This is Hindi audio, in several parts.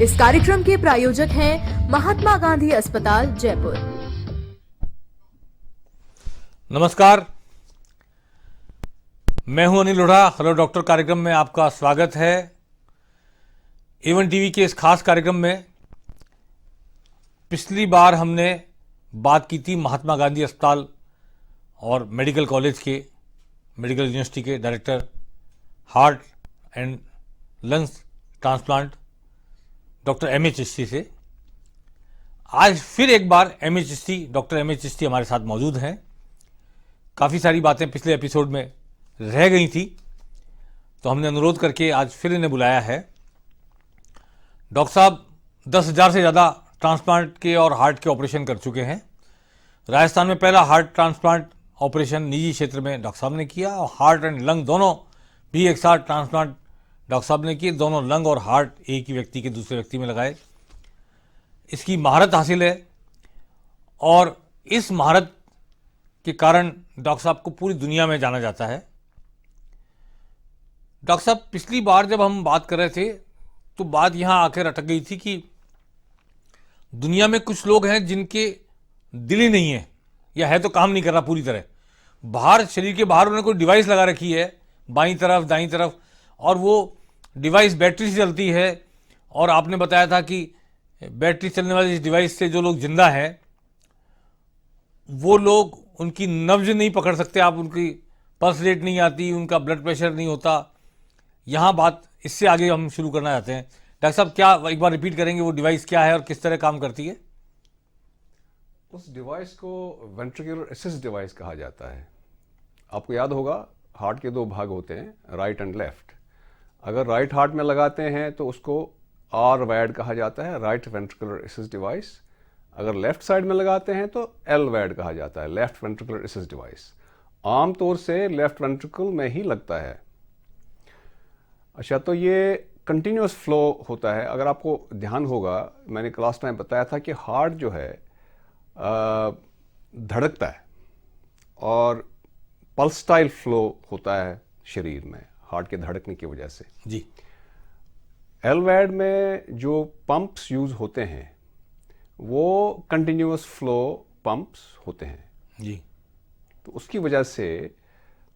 इस कार्यक्रम के प्रायोजक हैं महात्मा गांधी अस्पताल जयपुर। नमस्कार, मैं हूं अनिल लोढ़ा। हेलो डॉक्टर कार्यक्रम में आपका स्वागत है। एवन टीवी के इस खास कार्यक्रम में पिछली बार हमने बात की थी महात्मा गांधी अस्पताल और मेडिकल कॉलेज के मेडिकल यूनिवर्सिटी के director heart and lungs transplant doctor M H Chishti से। आज फिर एक बार डॉक्टर एम एच चिश्ती हमारे साथ मौजूद हैं। काफ़ी सारी बातें पिछले एपिसोड में रह गई थी, तो हमने अनुरोध करके आज फिर इन्हें बुलाया है। डॉक्टर साहब 10,000 से ज़्यादा ट्रांसप्लांट के और हार्ट के ऑपरेशन कर चुके हैं। राजस्थान में पहला हार्ट ट्रांसप्लांट ऑपरेशन निजी क्षेत्र में डॉक्टर साहब ने किया और हार्ट एंड लंग दोनों भी एक साथ ट्रांसप्लांट डॉक्टर साहब ने किए। दोनों लंग और हार्ट एक ही व्यक्ति के दूसरे व्यक्ति में लगाए। इसकी महारत हासिल है और इस महारत के कारण डॉक्टर साहब को पूरी दुनिया में जाना जाता है। डॉक्टर साहब, पिछली बार जब हम बात कर रहे थे तो बात यहां आकर अटक गई थी कि दुनिया में कुछ लोग हैं जिनके दिल ही नहीं है या है तो काम नहीं कर रहा पूरी तरह। बाहर, शरीर के बाहर उन्होंने कोई डिवाइस लगा रखी है बाईं तरफ दाईं तरफ, और वो डिवाइस बैटरी से चलती है। और आपने बताया था कि बैटरी चलने वाली इस डिवाइस से जो लोग जिंदा हैं वो लोग, उनकी नब्ज नहीं पकड़ सकते आप, उनकी पल्स रेट नहीं आती, उनका ब्लड प्रेशर नहीं होता। यहाँ बात, इससे आगे हम शुरू करना चाहते हैं। डॉक्टर साहब, क्या एक बार रिपीट करेंगे वो डिवाइस क्या है और किस तरह काम करती है? उस डिवाइस को वेंट्रिकुलर असिस्ट डिवाइस कहा जाता है। आपको याद होगा, हार्ट के दो भाग होते हैं, राइट एंड लेफ्ट। अगर राइट हार्ट में लगाते हैं तो उसको आर वैड कहा जाता है, राइट वेंट्रिकुलर असिस्ट डिवाइस। अगर लेफ्ट साइड में लगाते हैं तो एल वैड कहा जाता है, लेफ्ट वेंट्रिकुलर असिस्ट डिवाइस। आमतौर से लेफ्ट वेंट्रिकल में ही लगता है। अच्छा, तो ये कंटिन्यूस फ्लो होता है। अगर आपको ध्यान होगा, मैंने क्लास में बताया था कि हार्ट जो है धड़कता है और पल्स स्टाइल फ्लो होता है शरीर में हार्ट के धड़कने की वजह से। जी। एलवैड में जो पंप्स यूज होते हैं वो कंटिन्यूअस फ्लो पंप्स होते हैं। जी। तो उसकी वजह से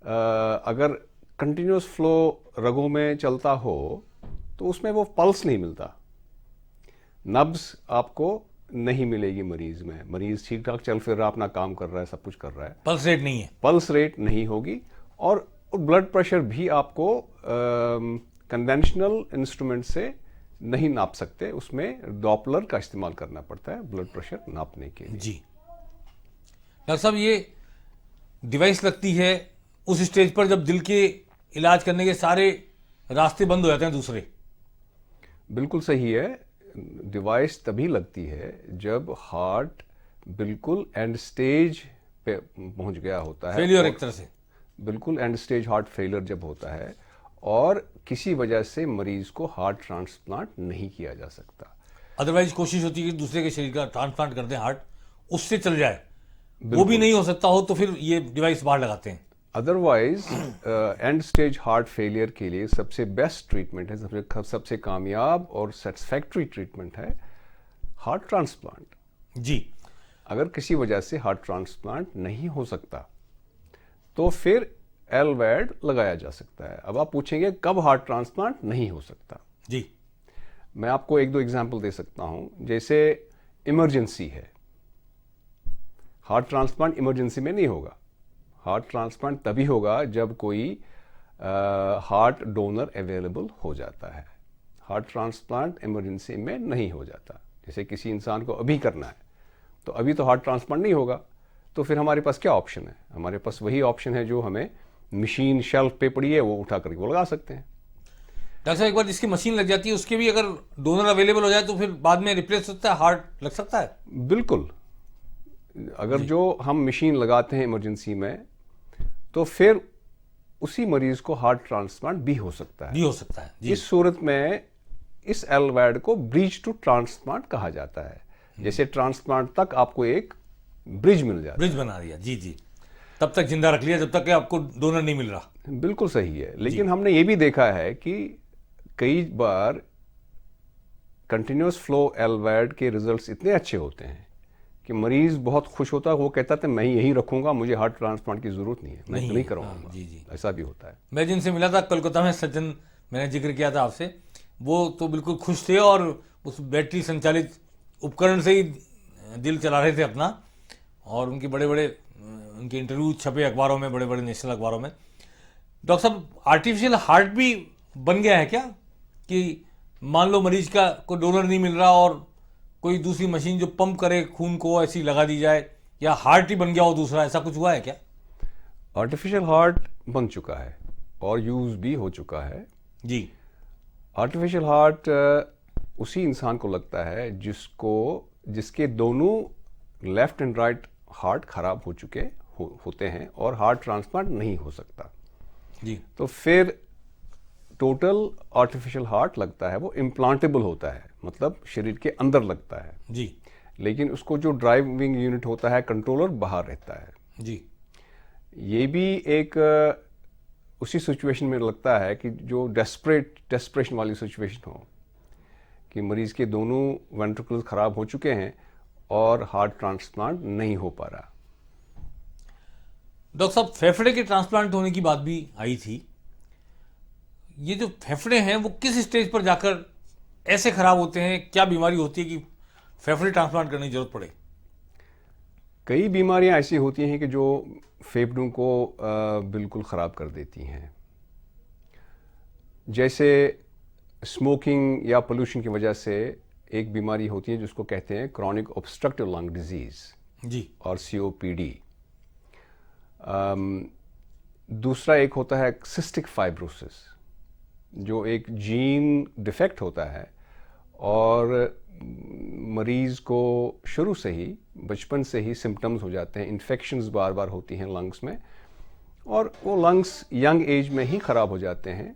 अगर कंटिन्यूअस फ्लो रगों में चलता हो तो उसमें वो पल्स नहीं मिलता, नब्ज आपको नहीं मिलेगी मरीज में। मरीज ठीक ठाक चल फिर रहा, अपना काम कर रहा है, सब कुछ कर रहा है, पल्स रेट नहीं है, पल्स रेट नहीं होगी। और ब्लड प्रेशर भी आपको कन्वेंशनल इंस्ट्रूमेंट से नहीं नाप सकते, उसमें डॉपलर का इस्तेमाल करना पड़ता है ब्लड प्रेशर नापने के लिए। जी। डॉक्टर साहब, ये डिवाइस लगती है उस स्टेज पर जब दिल के इलाज करने के सारे रास्ते बंद हो जाते हैं दूसरे। बिल्कुल सही है। डिवाइस तभी लगती है जब हार्ट बिल्कुल एंड स्टेज पे पहुंच गया होता है। फेलियर एक तरह से। बिल्कुल एंड स्टेज हार्ट फेलियर जब होता है और किसी वजह से मरीज को हार्ट ट्रांसप्लांट नहीं किया जा सकता। अदरवाइज कोशिश होती है कि दूसरे के शरीर का ट्रांसप्लांट कर दें, हार्ट उससे चल जाए, वो भी नहीं हो सकता हो तो फिर ये डिवाइस बाहर लगाते हैं। Otherwise and stage heart failure के लिए सबसे बेस्ट ट्रीटमेंट है, सबसे कामयाब और सेटिस्फैक्टरी ट्रीटमेंट है हार्ट ट्रांसप्लांट। जी। अगर किसी वजह से हार्ट ट्रांसप्लांट नहीं हो सकता तो फिर एलवैड लगाया जा सकता है। अब आप पूछेंगे कब हार्ट ट्रांसप्लांट नहीं हो सकता? जी। मैं आपको एक दो एग्जांपल दे सकता हूं। जैसे इमरजेंसी है, हार्ट ट्रांसप्लांट इमरजेंसी में नहीं होगा। हार्ट ट्रांसप्लांट तभी होगा जब कोई हार्ट डोनर अवेलेबल हो जाता है। हार्ट ट्रांसप्लांट इमरजेंसी में नहीं हो जाता। जैसे किसी इंसान को अभी करना है तो अभी तो हार्ट ट्रांसप्लांट नहीं होगा, तो फिर हमारे पास क्या ऑप्शन है? हमारे पास वही ऑप्शन है जो हमें मशीन शेल्फ पे पड़ी है, वो उठा करके वो लगा सकते हैं। डॉक्टर साहब, एक बार जिसकी मशीन लग जाती है उसके भी अगर डोनर अवेलेबल हो जाए तो फिर बाद में रिप्लेस होता है, हार्ट लग सकता है? बिल्कुल। अगर जो हम मशीन लगाते हैं इमरजेंसी में तो फिर उसी मरीज को हार्ट ट्रांसप्लांट भी हो सकता है। भी हो सकता है। जी। इस सूरत में इस एलवैड को ब्रिज टू ट्रांसप्लांट कहा जाता है। जैसे ट्रांसप्लांट तक आपको एक ब्रिज मिल जाता है। ब्रिज बना दिया। जी जी। तब तक जिंदा रख लिया जब तक कि आपको डोनर नहीं मिल रहा। बिल्कुल सही है। लेकिन हमने ये भी देखा है कि कई बार कंटिन्यूस फ्लो एलवैड के रिजल्ट्स इतने अच्छे होते हैं कि मरीज बहुत खुश होता है, वो कहता है मैं यहीं रखूंगा, मुझे हार्ट ट्रांसप्लांट की जरूरत नहीं है, मैं नहीं करवाऊंगा। जी जी, ऐसा भी होता है। मैं जिनसे मिला था कोलकाता में, सज्जन मैंने जिक्र किया था आपसे, वो तो बिल्कुल खुश थे और उस बैटरी संचालित उपकरण से ही दिल चला रहे थे अपना, और उनके बड़े बड़े उनके इंटरव्यू छपे अखबारों में, बड़े बड़े नेशनल अखबारों में। डॉक्टर साहब, आर्टिफिशियल हार्ट भी बन गया है क्या, कि मान लो मरीज का कोई डोनर नहीं मिल रहा और कोई दूसरी मशीन जो पंप करे खून को ऐसी लगा दी जाए, या हार्ट ही बन गया हो दूसरा, ऐसा कुछ हुआ है क्या? आर्टिफिशियल हार्ट बन चुका है और यूज भी हो चुका है जी। आर्टिफिशियल हार्ट उसी इंसान को लगता है जिसके दोनों लेफ्ट एंड राइट हार्ट खराब हो चुके होते हैं और हार्ट ट्रांसप्लांट नहीं हो सकता। जी। तो फिर टोटल आर्टिफिशियल हार्ट लगता है, वो इम्प्लांटेबल होता है, मतलब शरीर के अंदर लगता है जी। लेकिन उसको जो ड्राइविंग यूनिट होता है, कंट्रोलर, बाहर रहता है। जी। ये भी एक उसी सिचुएशन में लगता है कि जो डेस्परेशन वाली सिचुएशन हो, कि मरीज के दोनों वेंट्रिकल्स खराब हो चुके हैं और हार्ट ट्रांसप्लांट नहीं हो पा रहा। डॉक्टर साहब, फेफड़े के ट्रांसप्लांट होने की बात भी आई थी। ये जो फेफड़े हैं वो किस स्टेज पर जाकर ऐसे खराब होते हैं, क्या बीमारी होती है कि फेफड़े ट्रांसप्लांट करने की जरूरत पड़े? कई बीमारियां ऐसी होती हैं कि जो फेफड़ों को बिल्कुल ख़राब कर देती हैं। जैसे स्मोकिंग या पोल्यूशन की वजह से एक बीमारी होती है जिसको कहते हैं क्रॉनिक ऑब्स्ट्रक्टिव लंग डिजीज़ जी। और COPD। दूसरा एक होता है सिस्टिक फाइब्रोसिस, जो एक जीन डिफेक्ट होता है और मरीज को शुरू से ही, बचपन से ही सिम्टम्स हो जाते हैं, इन्फेक्शंस बार बार होती हैं लंग्स में, और वो लंग्स यंग एज में ही ख़राब हो जाते हैं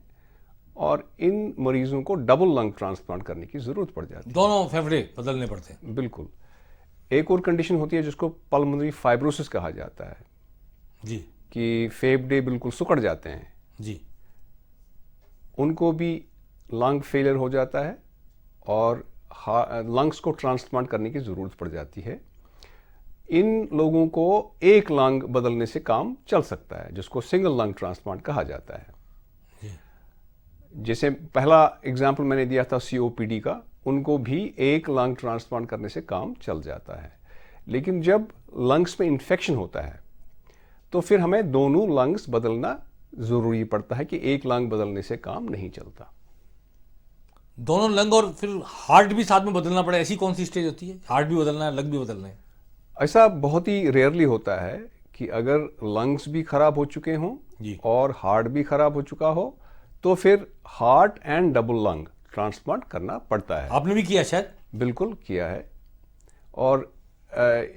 और इन मरीजों को डबल लंग ट्रांसप्लांट करने की ज़रूरत पड़ जाती है। दोनों फेफड़े बदलने पड़ते हैं? बिल्कुल। एक और कंडीशन होती है जिसको पल्मोनरी फाइब्रोसिस कहा जाता है जी। कि फेफड़े बिल्कुल सिकुड़ जाते हैं, जी। उनको भी लंग फेलियर हो जाता है और लंग्स को ट्रांसप्लांट करने की ज़रूरत पड़ जाती है। इन लोगों को एक लंग बदलने से काम चल सकता है, जिसको सिंगल लंग ट्रांसप्लांट कहा जाता है। जैसे पहला एग्जाम्पल मैंने दिया था COPD का, उनको भी एक लंग ट्रांसप्लांट करने से काम चल जाता है। लेकिन जब लंग्स में इन्फेक्शन होता है तो फिर हमें दोनों लंग्स बदलना ज़रूरी पड़ता है, कि एक लंग बदलने से काम नहीं चलता। दोनों लंग और फिर हार्ट भी साथ में बदलना पड़े, ऐसी कौन सी स्टेज होती है? हार्ट भी बदलना है, लंग भी बदलना है? ऐसा बहुत ही रेयरली होता है कि अगर लंग्स भी खराब हो चुके हों जी। और हार्ट भी खराब हो चुका हो तो फिर heart and double lung transplant करना पड़ता है। आपने भी किया शायद? बिल्कुल किया है। और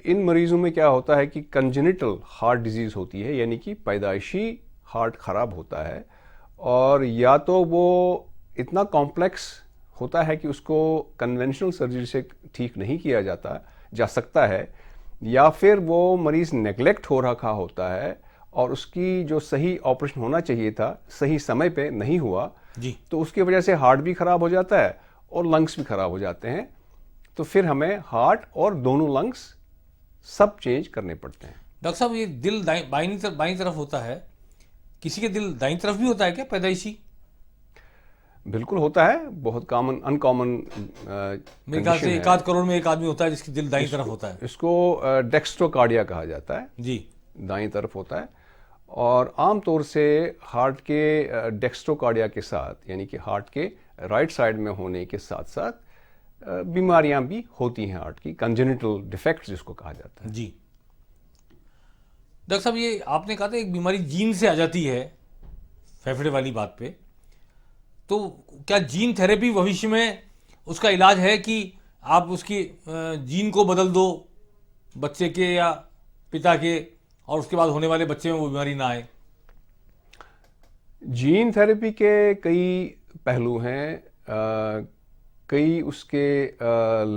इन मरीजों में क्या होता है कि कंजेनिटल हार्ट डिजीज होती है, यानी कि पैदाइशी हार्ट खराब होता है, और या तो वो इतना कॉम्प्लेक्स होता है कि उसको कन्वेंशनल सर्जरी से ठीक नहीं किया जा सकता है, या फिर वो मरीज नेग्लेक्ट हो रखा होता है और उसकी जो सही ऑपरेशन होना चाहिए था सही समय पे नहीं हुआ जी। तो उसकी वजह से हार्ट भी खराब हो जाता है और लंग्स भी खराब हो जाते हैं। तो फिर हमें हार्ट और दोनों लंग्स सब चेंज करने पड़ते हैं। डॉक्टर साहब, ये दिल बाईं तरफ होता है, किसी के दिल दाईं तरफ भी होता है क्या पैदाइशी? बिल्कुल होता है, बहुत कॉमन अनकॉमन मेरे ख्याल से 1 आध करोड़ में एक आदमी होता है जिसकी दिल दाईं तरफ होता है। इसको डेक्स्ट्रोकार्डिया कहा जाता है जी। दाईं तरफ होता है। और आमतौर से हार्ट के डेक्स्ट्रोकार्डिया के साथ, यानी कि हार्ट के राइट साइड में होने के साथ साथ बीमारियां भी होती हैं हार्ट की, कंजेनिटल डिफेक्ट जिसको कहा जाता है। जी। डॉक्टर साहब, ये आपने कहा था एक बीमारी जीन से आ जाती है, फेफड़े वाली बात पे, तो क्या जीन थेरेपी भविष्य में उसका इलाज है कि आप उसकी जीन को बदल दो बच्चे के या पिता के, और उसके बाद होने वाले बच्चे में वो बीमारी ना आए? जीन थेरेपी के कई पहलू हैं, कई उसके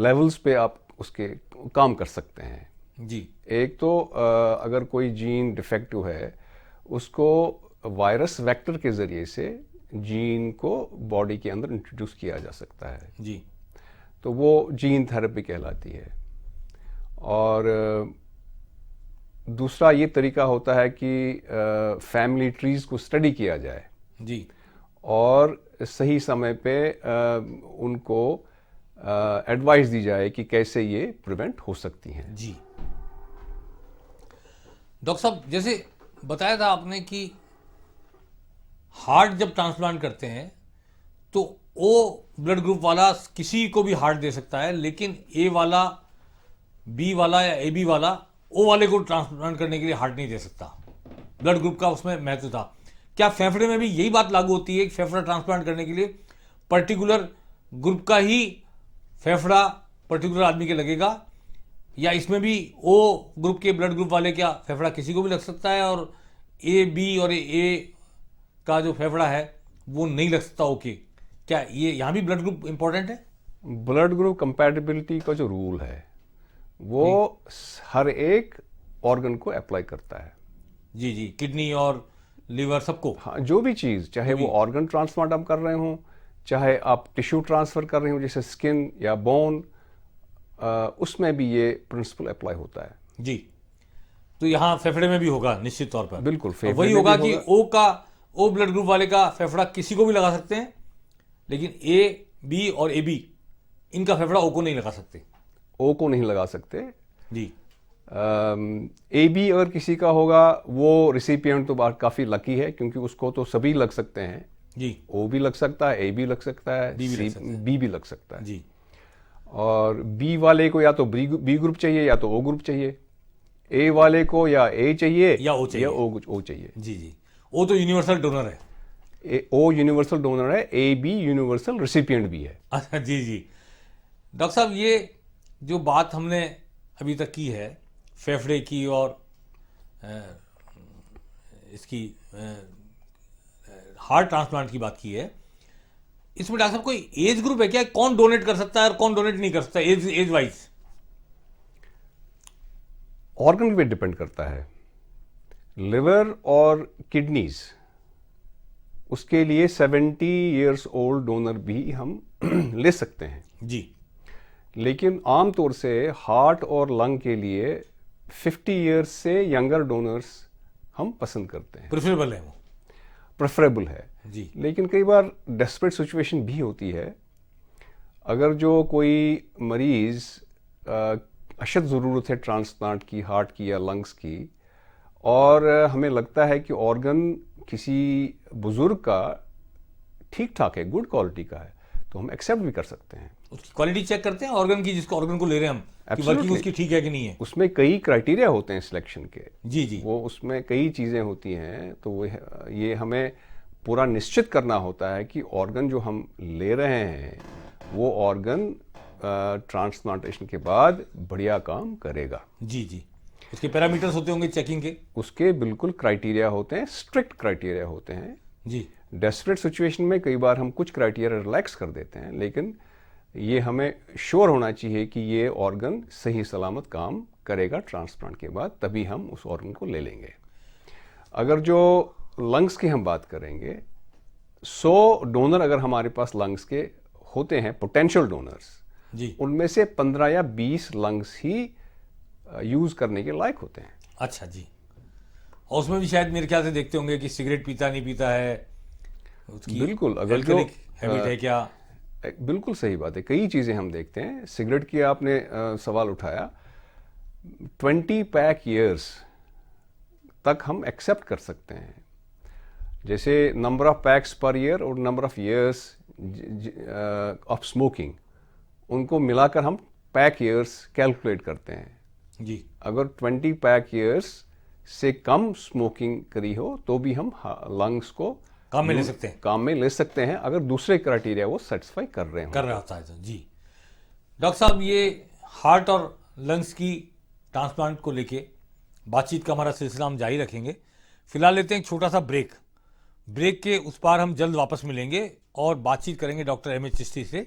लेवल्स पे आप उसके काम कर सकते हैं। जी। एक तो अगर कोई जीन डिफेक्टिव है उसको वायरस वेक्टर के ज़रिए से जीन को बॉडी के अंदर इंट्रोड्यूस किया जा सकता है। जी। तो वो जीन थेरेपी कहलाती है। और दूसरा ये तरीका होता है कि फैमिली ट्रीज को स्टडी किया जाए जी, और सही समय पे उनको एडवाइस दी जाए कि कैसे ये प्रिवेंट हो सकती हैं। जी। डॉक्टर साहब, जैसे बताया था आपने कि हार्ट जब ट्रांसप्लांट करते हैं तो ओ ब्लड ग्रुप वाला किसी को भी हार्ट दे सकता है, लेकिन ए वाला, बी वाला या ए बी वाला ओ वाले को ट्रांसप्लांट करने के लिए हार्ट नहीं दे सकता। ब्लड ग्रुप का उसमें महत्व था। क्या फेफड़े में भी यही बात लागू होती है कि फेफड़ा ट्रांसप्लांट करने के लिए पर्टिकुलर ग्रुप का ही फेफड़ा पर्टिकुलर आदमी के लगेगा, या इसमें भी ओ ग्रुप के ब्लड ग्रुप वाले क्या फेफड़ा किसी को भी लग सकता है और ए बी और ए का जो फेफड़ा है वो नहीं लग सकता? ओके, क्या ये यहाँ भी ब्लड ग्रुप इंपॉर्टेंट है? ब्लड ग्रुप कंपैटिबिलिटी का जो रूल है वो हर एक ऑर्गन को अप्लाई करता है। जी जी, किडनी और लीवर सबको। हाँ, जो भी चीज़, चाहे वो ऑर्गन ट्रांसप्लांट आप कर रहे हो, चाहे आप टिश्यू ट्रांसफ़र कर रहे हो जैसे स्किन या बोन, उसमें भी ये प्रिंसिपल अप्लाई होता है। जी, तो यहाँ फेफड़े में भी होगा निश्चित तौर पर। बिल्कुल, अब फेफड़े वही में होगा भी कि ओ ब्लड ग्रुप वाले का फेफड़ा किसी को भी लगा सकते हैं, लेकिन ए बी और ए बी इनका फेफड़ा ओ को नहीं लगा सकते। ओ को नहीं लगा सकते। जी। ए बी अगर किसी का होगा वो रिसिपिएंट तो बात काफ़ी लकी है, क्योंकि उसको तो सभी लग सकते हैं। जी। ओ भी लग सकता है, ए भी लग सकता है, बी भी लग सकता है। बी भी लग सकता है। जी। और बी वाले को या तो बी ग्रुप चाहिए या तो ओ ग्रुप चाहिए। ए वाले को या ए चाहिए या ओ चाहिए। ओ चाहिए। जी जी, ओ तो यूनिवर्सल डोनर है। ओ यूनिवर्सल डोनर है, ए बी यूनिवर्सल रेसिपिएंट भी है। अच्छा, जी जी। डॉक्टर साहब, ये जो बात हमने अभी तक की है फेफड़े की और इसकी हार्ट ट्रांसप्लांट की बात की है, इसमें डॉक्टर साहब कोई एज ग्रुप है क्या? कौन डोनेट कर सकता है और कौन डोनेट नहीं कर सकता एज वाइज? ऑर्गन पे डिपेंड करता है। लिवर और किडनीज, उसके लिए 70 इयर्स ओल्ड डोनर भी हम ले सकते हैं। जी। लेकिन आमतौर से हार्ट और लंग के लिए 50 इयर्स से यंगर डोनर्स हम पसंद करते हैं। प्रेफरेबल है वो। प्रेफरेबल है जी। लेकिन कई बार डेस्परेट सिचुएशन भी होती है। अगर जो कोई मरीज अशद ज़रूरत है ट्रांसप्लांट की, हार्ट की या लंग्स की, और हमें लगता है कि ऑर्गन किसी बुजुर्ग का ठीक ठाक है, गुड क्वालिटी का है, तो हम एक्सेप्ट भी कर सकते हैं। उसकी क्वालिटी चेक करते हैं ऑर्गन की, जिसको ऑर्गन को ले रहे हैं हम, कि वर्किंग उसकी ठीक है कि नहीं है। उसमें कई क्राइटेरिया होते हैं सिलेक्शन के। जी जी। वो उसमें कई चीज़ें होती हैं, तो वो ये हमें पूरा निश्चित करना होता है कि ऑर्गन जो हम ले रहे हैं वो ऑर्गन ट्रांसप्लांटेशन के बाद बढ़िया काम करेगा। जी जी। उसके पैरामीटर्स होते होंगे चेकिंग के? उसके बिल्कुल क्राइटेरिया होते हैं, स्ट्रिक्ट क्राइटेरिया होते हैं। जी। डेस्परेट सिचुएशन में कई बार हम कुछ क्राइटेरिया रिलैक्स कर देते हैं, लेकिन ये हमें श्योर होना चाहिए कि ये ऑर्गन सही सलामत काम करेगा ट्रांसप्लांट के बाद, तभी हम उस ऑर्गन को ले लेंगे। अगर जो लंग्स की हम बात करेंगे, 100 डोनर अगर हमारे पास लंग्स के होते हैं, पोटेंशियल डोनर्स, जी। उनमें से 15 या 20 लंग्स ही यूज करने के लायक होते हैं। अच्छा जी। और उसमें भी शायद मेरे ख्याल से देखते होंगे कि सिगरेट पीता नहीं पीता है, उसकी बिल्कुल, अगर जो हैबिट है क्या? बिल्कुल सही बात है। कई चीज़ें हम देखते हैं। सिगरेट की आपने सवाल उठाया, 20 पैक ईयर्स तक हम एक्सेप्ट कर सकते हैं। जैसे number of packs per year और number of years of smoking, उनको मिलाकर हम पैक ईयर्स कैलकुलेट करते हैं। जी। अगर 20 पैक ईयर्स से कम स्मोकिंग करी हो तो भी हम लंग्स को काम में ले सकते हैं। काम में ले सकते हैं, अगर दूसरे क्राइटेरिया वो सेटिस्फाई कर रहे हो। कर रहा होता है तो। जी। डॉक्टर साहब, ये हार्ट और लंग्स की ट्रांसप्लांट को लेके बातचीत का हमारा सिलसिला हम जारी रखेंगे। फिलहाल लेते हैं एक छोटा सा ब्रेक। ब्रेक के उस पार हम जल्द वापस मिलेंगे और बातचीत करेंगे डॉक्टर एम एच चिश्ती से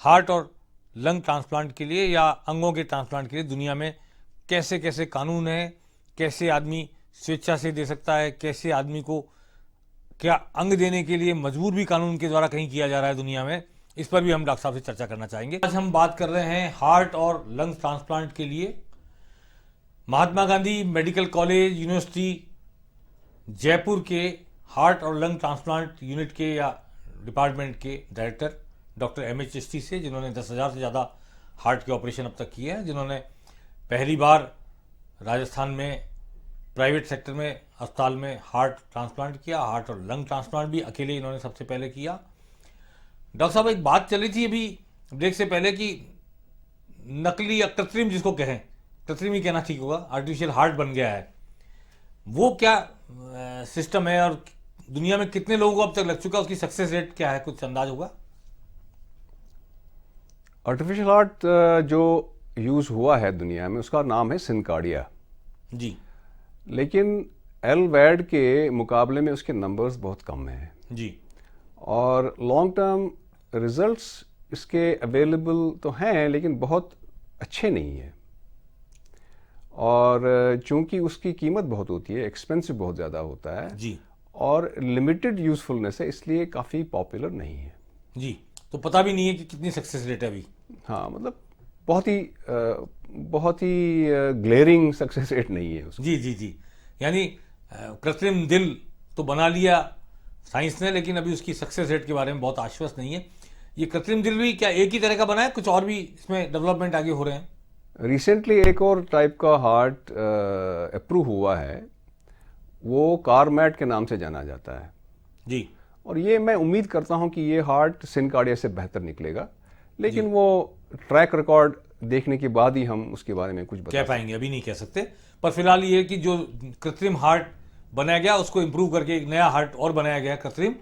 हार्ट और लंग ट्रांसप्लांट के लिए या अंगों के ट्रांसप्लांट के लिए दुनिया में कैसे कैसे कानून है, कैसे आदमी स्वेच्छा से दे सकता है, कैसे आदमी को क्या अंग देने के लिए मजबूर भी कानून के द्वारा कहीं किया जा रहा है दुनिया में, इस पर भी हम डॉक्टर साहब से चर्चा करना चाहेंगे। आज हम बात कर रहे हैं हार्ट और लंग्स ट्रांसप्लांट के लिए Mahatma Gandhi medical college university Jaipur के हार्ट और लंग ट्रांसप्लांट यूनिट के या डिपार्टमेंट के डायरेक्टर डॉक्टर एम.एच. चिश्ती से, जिन्होंने 10,000 से ज़्यादा हार्ट के ऑपरेशन अब तक किए हैं, जिन्होंने पहली बार राजस्थान में प्राइवेट सेक्टर में अस्पताल में हार्ट ट्रांसप्लांट किया, हार्ट और लंग ट्रांसप्लांट भी अकेले इन्होंने सबसे पहले किया। डॉक्टर साहब, एक बात चली थी अभी ब्रेक से पहले कि नकली या कृत्रिम, जिसको कहें कृत्रिम ही कहना ठीक होगा, आर्टिफिशियल हार्ट बन गया है, वो क्या सिस्टम है और दुनिया में कितने लोगों को अब तक लग चुका है, उसकी सक्सेस रेट क्या है, कुछ अंदाज होगा? आर्टिफिशियल हार्ट जो यूज़ हुआ है दुनिया में उसका नाम है सिनकार्डिया जी। लेकिन एलवैड के मुकाबले में उसके नंबर्स बहुत कम हैं जी। और लॉन्ग टर्म रिजल्ट्स इसके अवेलेबल तो हैं लेकिन बहुत अच्छे नहीं हैं, और चूंकि उसकी कीमत बहुत होती है, एक्सपेंसिव बहुत ज़्यादा होता है जी। और लिमिटेड यूजफुलनेस है, इसलिए काफ़ी पॉपुलर नहीं है जी। तो पता भी नहीं है कि कितनी सक्सेस रेट है अभी। हाँ, मतलब बहुत ही ग्लेरिंग सक्सेस रेट नहीं है उसकी। जी जी जी। यानी कृत्रिम दिल तो बना लिया साइंस ने, लेकिन अभी उसकी सक्सेस रेट के बारे में बहुत आश्वस्त नहीं है। ये कृत्रिम दिल भी क्या एक ही तरह का बना है, कुछ और भी इसमें डेवलपमेंट आगे हो रहे हैं? रिसेंटली एक और टाइप का हार्ट अप्रूव हुआ है, वो कारमैट के नाम से जाना जाता है जी। और ये मैं उम्मीद करता हूँ कि ये हार्ट सिनकार्डिया से बेहतर निकलेगा, लेकिन वो ट्रैक रिकॉर्ड देखने के बाद ही हम उसके बारे में कुछ बता कह पाएंगे, अभी नहीं कह सकते। पर फिलहाल ये कि जो कृत्रिम हार्ट बनाया गया उसको इम्प्रूव करके एक नया हार्ट और बनाया गया कृत्रिम,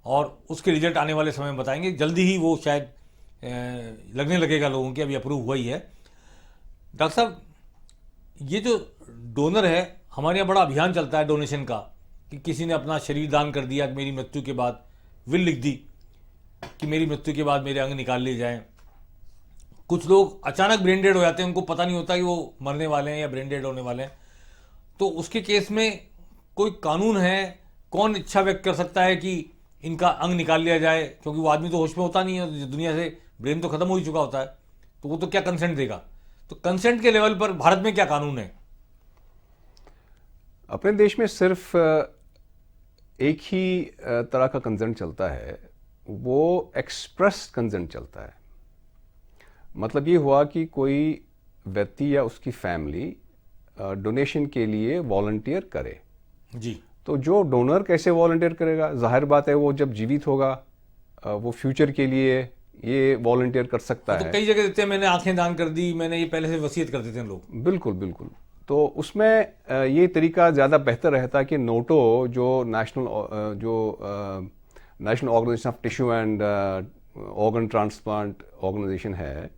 और उसके रिजल्ट आने वाले समय में बताएंगे। जल्दी ही वो शायद लगने लगेगा लोगों के, अभी अप्रूव हुआ ही है। डॉक्टर साहब, ये जो डोनर है, हमारे यहाँ बड़ा अभियान चलता है डोनेशन का कि किसी ने अपना शरीर दान कर दिया, मेरी मृत्यु के बाद विल लिख दी कि मेरी मृत्यु के बाद मेरे अंग निकाल लिए जाएं। कुछ लोग अचानक ब्रेन डेड हो जाते हैं, उनको पता नहीं होता कि वो मरने वाले हैं या ब्रेन डेड होने वाले हैं, तो उसके केस में कोई कानून है? कौन इच्छा व्यक्त कर सकता है कि इनका अंग निकाल लिया जाए? क्योंकि वो आदमी तो होश में होता नहीं है, दुनिया से ब्रेन तो खत्म हो ही चुका होता है, तो वो तो क्या कंसेंट देगा? तो कंसेंट के लेवल पर भारत में क्या कानून है? अपने देश में सिर्फ एक ही तरह का कंसेंट चलता है, वो एक्सप्रेस कंसेंट चलता है। मतलब ये हुआ कि कोई व्यक्ति या उसकी फैमिली डोनेशन के लिए वॉलंटियर करे जी। तो जो डोनर कैसे वॉलंटियर करेगा? जाहिर बात है वो जब जीवित होगा वो फ्यूचर के लिए ये वॉलंटियर कर सकता तो है। कई जगह देते हैं, मैंने आंखें दान कर दी, मैंने ये पहले से वसीयत कर देते हैं लोग। बिल्कुल बिल्कुल। तो उसमें ये तरीका ज़्यादा बेहतर रहता है कि नोटो जो national organisation of tissue and organ transplant organisation है,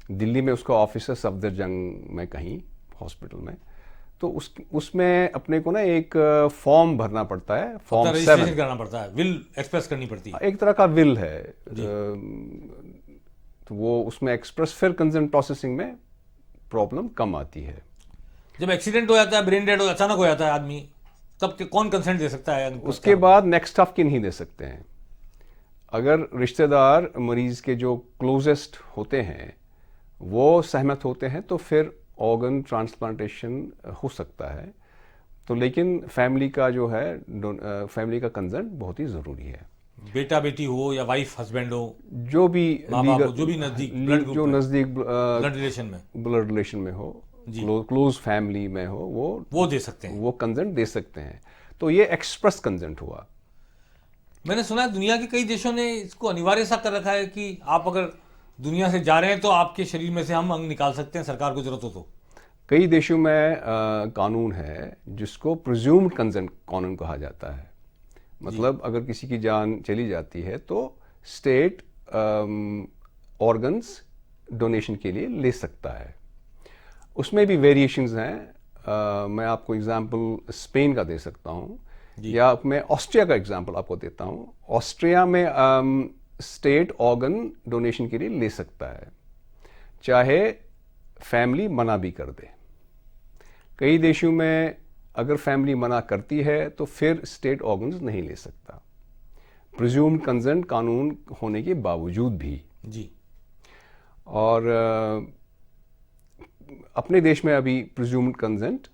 दिल्ली में उसका ऑफिस है सफदरजंग में कहीं हॉस्पिटल में, तो उसमें अपने को ना एक फॉर्म भरना पड़ता है, फॉर्म 7 करना पड़ता है, विल एक्सप्रेस करनी पड़ती है। एक तरह का विल है, तो वो उसमें एक्सप्रेस, फिर कंसेंट प्रोसेसिंग में प्रॉब्लम कम आती है। जब एक्सीडेंट हो जाता है, ब्रेन डेड अचानक हो जाता है आदमी, तब कौन कंसेंट दे सकता है? उसके बाद नेक्स्ट ऑफ किन ही दे सकते हैं। अगर रिश्तेदार मरीज के जो क्लोजेस्ट होते हैं वो सहमत होते हैं तो फिर ऑर्गन ट्रांसप्लांटेशन हो सकता है। तो लेकिन फैमिली का जो है, फैमिली का कंसेंट बहुत ही ज़रूरी है। बेटा बेटी हो या वाइफ हस्बैंड हो, जो भी जो भी नजदीक जो नज़दीक ब्लड रिलेशन में हो, क्लोज फैमिली में हो, वो दे सकते हैं, वो कंसेंट दे सकते हैं। तो ये एक्सप्रेस कंसेंट हुआ। मैंने सुना है दुनिया के कई देशों ने इसको अनिवार्य सा कर रखा है कि आप अगर दुनिया से जा रहे हैं तो आपके शरीर में से हम अंग निकाल सकते हैं, सरकार को जरूरत हो तो। कई देशों में कानून है जिसको प्रिज्यूम्ड कंसेंट कानून कहा जाता है। मतलब अगर किसी की जान चली जाती है तो स्टेट ऑर्गन्स डोनेशन के लिए ले सकता है। उसमें भी वेरिएशंस हैं। मैं आपको एग्जांपल स्पेन का दे सकता हूँ, या मैं ऑस्ट्रिया का एग्जांपल आपको देता हूँ। ऑस्ट्रिया में स्टेट ऑर्गन डोनेशन के लिए ले सकता है, चाहे फैमिली मना भी कर दे। कई देशों में अगर फैमिली मना करती है तो फिर स्टेट ऑर्गन्स नहीं ले सकता। प्रिज्यूम्ड कंसेंट कानून होने के बावजूद भी। जी। और अपने देश में अभी प्रिज्यूम्ड कंसेंट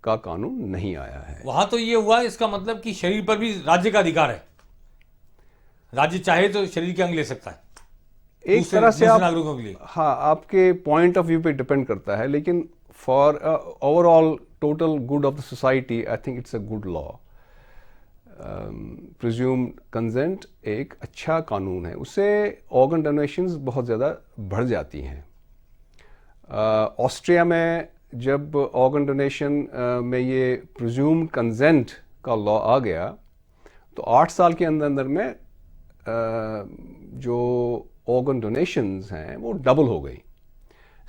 का कानून नहीं आया है। वहां तो ये हुआ, इसका मतलब कि शरीर पर भी राज्य का अधिकार है, राज्य चाहे तो शरीर के अंग ले सकता है एक तरह से दूसरे आप, नागरिकों के लिए। हाँ, आपके पॉइंट ऑफ व्यू पे डिपेंड करता है, लेकिन for overall total good of the society I think it's a good law. Presumed consent एक अच्छा कानून है, उससे ऑर्गन डोनेशंस बहुत ज़्यादा बढ़ जाती हैं। ऑस्ट्रिया में जब ऑर्गन डोनेशन में ये प्रिज्यूम्ड कंसेंट का लॉ आ गया तो 8 साल के अंदर अंदर में जो ऑर्गन डोनेशंस हैं वो डबल हो गई।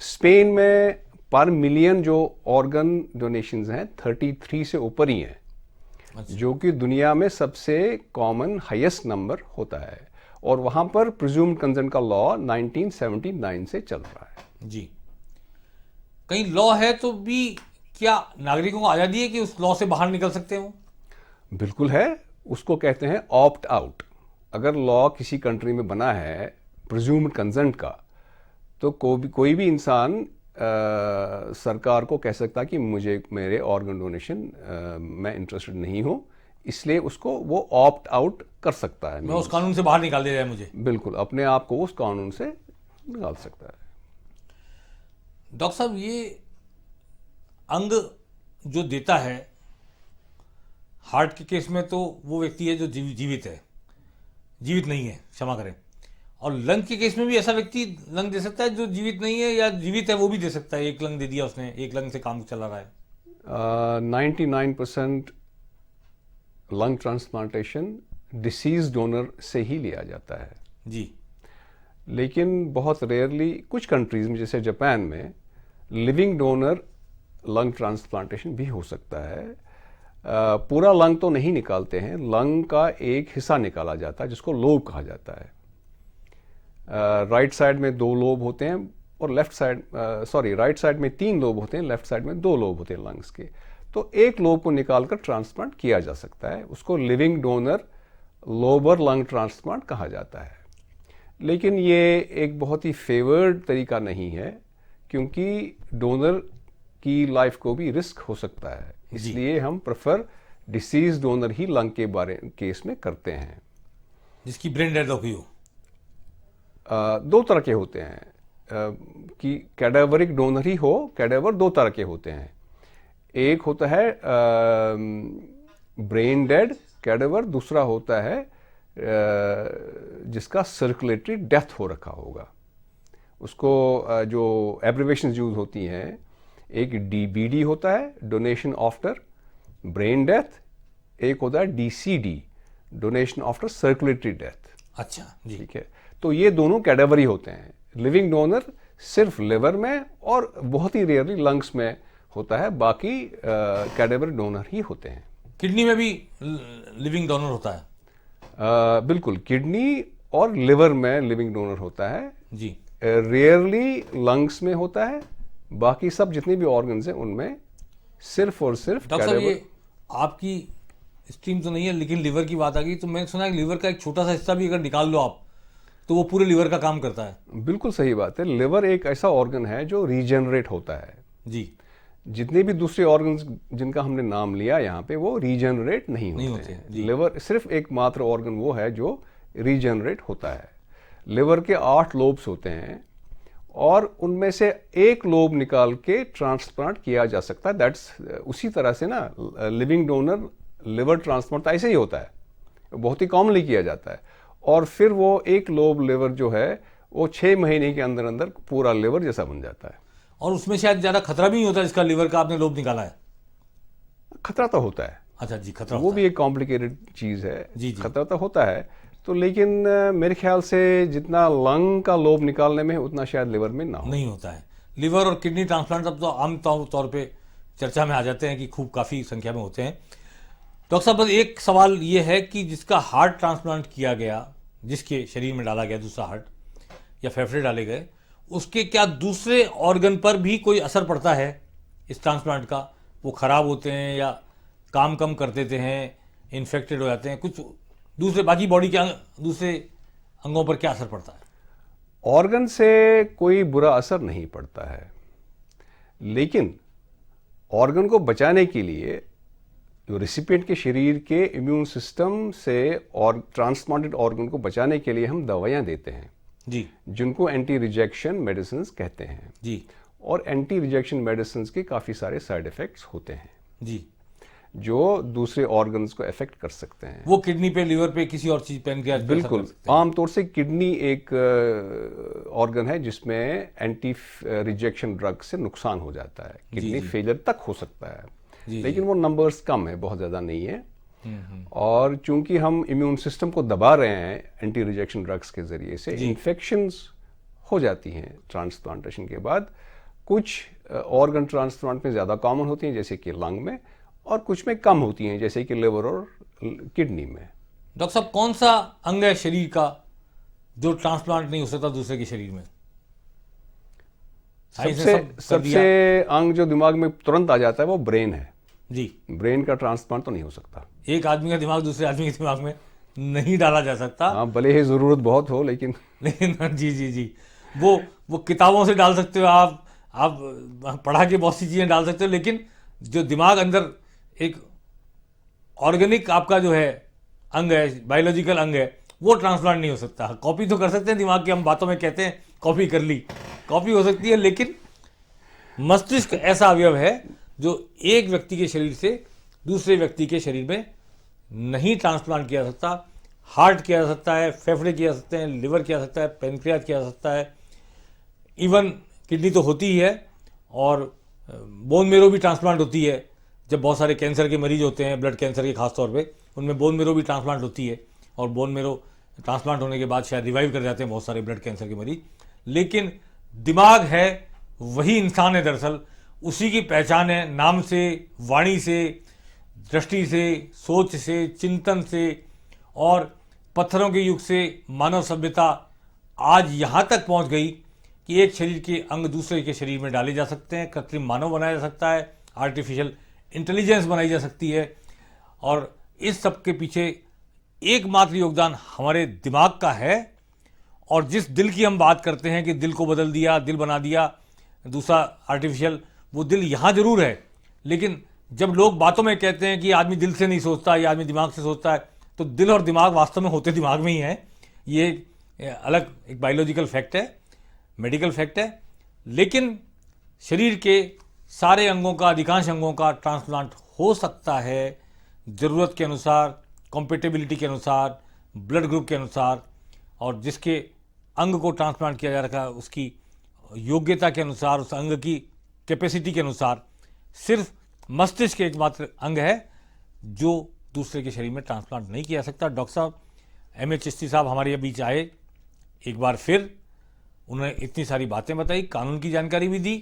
स्पेन में पर मिलियन जो ऑर्गन डोनेशंस हैं 33 से ऊपर ही हैं। अच्छा। जो कि दुनिया में सबसे कॉमन हाईएस्ट नंबर होता है, और वहां पर प्रिज्यूम्ड कंसेंट का लॉ 1979 से चल रहा है। जी। कहीं लॉ है तो भी क्या नागरिकों को आजादी है कि उस लॉ से बाहर निकल सकते हो? बिल्कुल है, उसको कहते हैं ऑप्ट आउट। अगर लॉ किसी कंट्री में बना है प्रिज्यूम्ड कंसेंट का, तो कोई भी इंसान सरकार को कह सकता है कि मुझे मेरे ऑर्गन डोनेशन मैं इंटरेस्टेड नहीं हूं, इसलिए उसको वो ऑप्ट आउट कर सकता है। मैं उस कानून से बाहर निकाल दे रहा है मुझे। बिल्कुल, अपने आप को उस कानून से निकाल सकता है। डॉक्टर साहब, ये अंग जो देता है, हार्ट के केस में तो वो व्यक्ति है जो जीवित है, जीवित नहीं है, क्षमा करें, और लंग के केस में भी ऐसा व्यक्ति लंग दे सकता है जो जीवित नहीं है या जीवित है वो भी दे सकता है। एक लंग दे दिया उसने, एक लंग से काम चला रहा है। 99% लंग ट्रांसप्लांटेशन डिसीज डोनर से ही लिया जाता है जी। लेकिन बहुत रेयरली कुछ कंट्रीज में जैसे जापान में लिविंग डोनर लंग ट्रांसप्लांटेशन भी हो सकता है। पूरा लंग तो नहीं निकालते हैं, लंग का एक हिस्सा निकाला जाता है जिसको लोब कहा जाता है। राइट साइड में 2 लोब होते हैं और राइट साइड में 3 लोब होते हैं, लेफ्ट साइड में 2 लोब होते हैं लंग्स के। तो एक लोब को निकालकर ट्रांसप्लांट किया जा सकता है, उसको लिविंग डोनर लोबर लंग ट्रांसप्लांट कहा जाता है। लेकिन ये एक बहुत ही फेवर्ड तरीका नहीं है, क्योंकि डोनर की लाइफ को भी रिस्क हो सकता है, इसलिए हम प्रेफर डिसीज डोनर ही लंग के केस में करते हैं। जिसकी ब्रेन डेथ हो गई हो। 2 तरह के होते हैं, कि कैडावरिक डोनर ही हो। कैडावर 2 तरह के होते हैं, एक होता है ब्रेन डेड कैडावर, दूसरा होता है जिसका सर्कुलेटरी डेथ हो रखा होगा। उसको जो एब्रिवेशंस यूज होती हैं, एक डीबीडी होता है, डोनेशन आफ्टर ब्रेन डेथ, एक होता है डीसीडी, डोनेशन आफ्टर सर्कुलेटरी डेथ। अच्छा जी। ठीक है, तो ये दोनों कैडावरी होते हैं। लिविंग डोनर सिर्फ लिवर में और बहुत ही रेयरली लंग्स में होता है, बाकी कैडावर डोनर ही होते हैं। किडनी में भी लिविंग डोनर होता है? बिल्कुल, किडनी और लिवर में लिविंग डोनर होता है जी। रेयरली लंग्स में होता है, बाकी सब जितने भी ऑर्गन्स हैं उनमें सिर्फ और सिर्फ डॉक्टर साहब, ये आपकी स्ट्रीम तो नहीं है लेकिन लिवर की बात आ गई तो मैंने सुना है कि लिवर का एक छोटा सा हिस्सा भी अगर निकाल लो आप तो वो पूरे लिवर का काम करता है। बिल्कुल सही बात है, लिवर एक ऐसा ऑर्गन है जो रीजनरेट होता है जी। जितने भी दूसरे ऑर्गन्स जिनका हमने नाम लिया यहाँ पे वो रीजनरेट नहीं होते हैं। लिवर सिर्फ एकमात्र ऑर्गन वो है जो रीजनरेट होता है। लिवर के 8 लोब्स होते हैं और उनमें से एक लोब निकाल के ट्रांसप्लांट किया जा सकता है। दैट्स उसी तरह से ना लिविंग डोनर लिवर ट्रांसप्लांट ऐसे ही होता है, बहुत ही कॉमनली किया जाता है। और फिर वो एक लोब लिवर जो है वो 6 महीने के अंदर अंदर पूरा लिवर जैसा बन जाता है। और उसमें शायद ज्यादा खतरा भी नहीं होता जिसका लिवर का आपने लोब निकाला है? खतरा तो होता है। अच्छा जी, खतरा वो भी एक कॉम्प्लिकेटेड चीज है जी जी। खतरा तो होता है, तो लेकिन मेरे ख्याल से जितना लंग का लोब निकालने में उतना शायद लिवर में ना हो। नहीं होता है। लिवर और किडनी ट्रांसप्लांट अब तो आम तौर पे चर्चा में आ जाते हैं कि खूब काफ़ी संख्या में होते हैं। डॉक्टर साहब, बस एक सवाल ये है कि जिसका हार्ट ट्रांसप्लांट किया गया, जिसके शरीर में डाला गया दूसरा हार्ट या फेफड़े डाले गए, उसके क्या दूसरे ऑर्गन पर भी कोई असर पड़ता है इस ट्रांसप्लांट का? वो खराब होते हैं या काम कम कर देते हैं, इन्फेक्टेड हो जाते हैं? कुछ दूसरे बाकी बॉडी के दूसरे अंगों पर क्या असर पड़ता है? ऑर्गन से कोई बुरा असर नहीं पड़ता है, लेकिन ऑर्गन को बचाने के लिए जो रिसिपिएंट के शरीर के इम्यून सिस्टम से और ट्रांसप्लांटेड ऑर्गन को बचाने के लिए हम दवाइयां देते हैं जी, जिनको एंटी रिजेक्शन मेडिसिन कहते हैं जी, और एंटी रिजेक्शन मेडिसिन के काफ़ी सारे साइड इफ़ेक्ट्स होते हैं जी। जो दूसरे ऑर्गन्स को अफेक्ट कर सकते हैं। वो किडनी पे, लिवर पे, किसी और चीज, पैनक्रियाज पे असर बिल्कुल, कर सकते हैं। आमतौर से किडनी एक ऑर्गन है जिसमें एंटी रिजेक्शन ड्रग से नुकसान हो जाता है, किडनी फेलियर तक हो सकता है, लेकिन वो नंबर्स कम है, बहुत ज़्यादा नहीं है। और चूंकि हम इम्यून सिस्टम को दबा रहे हैं एंटी रिजेक्शन ड्रग्स के जरिए से, इन्फेक्शंस हो जाती हैं ट्रांसप्लांटेशन के बाद। कुछ ऑर्गन ट्रांसप्लांट में ज़्यादा कॉमन होती हैं जैसे कि लंग में, और कुछ में कम होती हैं जैसे कि लिवर और किडनी में। डॉक्टर साहब, कौन सा अंग है शरीर का जो ट्रांसप्लांट नहीं हो सकता दूसरे के शरीर में? सबसे अंग जो दिमाग में तुरंत आ जाता है वो ब्रेन है जी। ब्रेन का ट्रांसप्लांट तो नहीं हो सकता। एक आदमी का दिमाग दूसरे आदमी के दिमाग में नहीं डाला जा सकता। हाँ, भले ही जरूरत बहुत हो, लेकिन जी जी जी, वो किताबों से डाल सकते हो आप पढ़ा के बहुत सी चीजें डाल सकते हो, लेकिन जो दिमाग अंदर एक ऑर्गेनिक आपका जो है अंग है, बायोलॉजिकल अंग है, वो ट्रांसप्लांट नहीं हो सकता। कॉपी तो कर सकते हैं दिमाग की, हम बातों में कहते हैं कॉपी कर ली, कॉपी हो सकती है, लेकिन मस्तिष्क ऐसा अवयव है जो एक व्यक्ति के शरीर से दूसरे व्यक्ति के शरीर में नहीं ट्रांसप्लांट किया जा सकता। हार्ट किया जा सकता है, फेफड़े किया जा सकते हैं, लिवर किया जा सकता है, पैनक्रियाज किया जा सकता है, इवन किडनी तो होती ही है, और बोन मेरो भी ट्रांसप्लांट होती है। जब बहुत सारे कैंसर के मरीज होते हैं, ब्लड कैंसर के खास तौर पे, उनमें बोन मेरो भी ट्रांसप्लांट होती है, और बोन मेरो ट्रांसप्लांट होने के बाद शायद रिवाइव कर जाते हैं बहुत सारे ब्लड कैंसर के मरीज। लेकिन दिमाग है वही इंसान है, दरअसल उसी की पहचान है, नाम से, वाणी से, दृष्टि से, सोच से, चिंतन से, और पत्थरों के युग से मानव सभ्यता आज यहाँ तक पहुँच गई कि एक शरीर के अंग दूसरे के शरीर में डाले जा सकते हैं, कृत्रिम मानव बनाया जा सकता है, आर्टिफिशियल इंटेलिजेंस बनाई जा सकती है, और इस सब के पीछे एकमात्र योगदान हमारे दिमाग का है। और जिस दिल की हम बात करते हैं कि दिल को बदल दिया, दिल बना दिया दूसरा आर्टिफिशियल, वो दिल यहाँ जरूर है, लेकिन जब लोग बातों में कहते हैं कि आदमी दिल से नहीं सोचता, या आदमी दिमाग से सोचता है, तो दिल और दिमाग वास्तव में होते दिमाग में ही हैं। ये अलग एक बायोलॉजिकल फैक्ट है, मेडिकल फैक्ट है। लेकिन शरीर के सारे अंगों का, अधिकांश अंगों का ट्रांसप्लांट हो सकता है ज़रूरत के अनुसार, कॉम्पेटेबिलिटी के अनुसार, ब्लड ग्रुप के अनुसार, और जिसके अंग को ट्रांसप्लांट किया जा रहा है उसकी योग्यता के अनुसार, उस अंग की कैपेसिटी के अनुसार। सिर्फ मस्तिष्क एकमात्र अंग है जो दूसरे के शरीर में ट्रांसप्लांट नहीं किया जा सकता। डॉक्टर साहब M.A. चिश्ती साहब हमारे बीच आए एक बार फिर, उन्होंने इतनी सारी बातें बताई, कानून की जानकारी भी दी,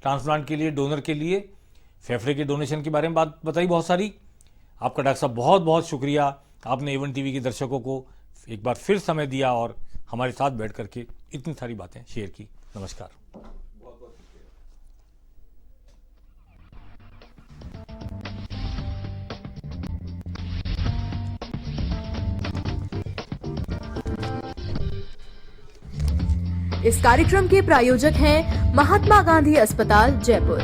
ट्रांसप्लांट के लिए, डोनर के लिए, फेफड़े के डोनेशन के बारे में बात बताई बहुत सारी। आपका डॉक्टर साहब बहुत बहुत शुक्रिया, आपने A1 टीवी के दर्शकों को एक बार फिर समय दिया और हमारे साथ बैठ करके इतनी सारी बातें शेयर की। नमस्कार। इस कार्यक्रम के प्रायोजक हैं महात्मा गांधी अस्पताल, जयपुर।